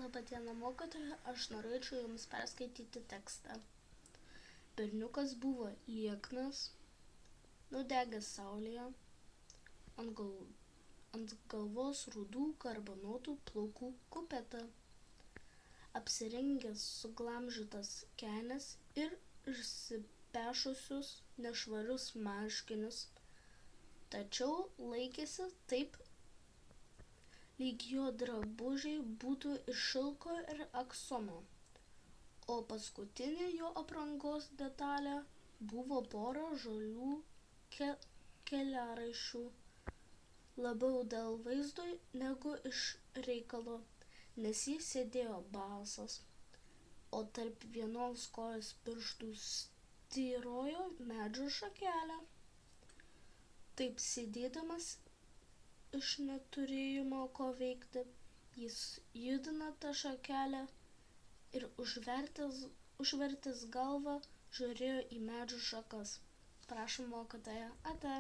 Labą dieną, mokytoja, aš norėčiau jums perskaityti tekstą. Berniukas buvo lieknas, nudegęs saulėje, ant galvos rudų garbanotų plaukų kupeta, apsirengęs suglamžytas kelnes ir išsipešusius nešvarius marškinius, tačiau laikėsi taip, lyg jo drabužiai būtų iš šilko ir aksomo, o paskutinė jo aprangos detalė buvo pora žalių keliaraiščių, labiau dėl vaizdo negu iš reikalo, nes jis sėdėjo basas, o tarp vienos kojos pirštų styrojo medžio šakelė. Taip sėdėdamas iš neturėjimo ko veikti, jis judino tą šakelę ir užvertęs galvą žiūrėjo į medžių šakas. Prašom, mokytoja, ate.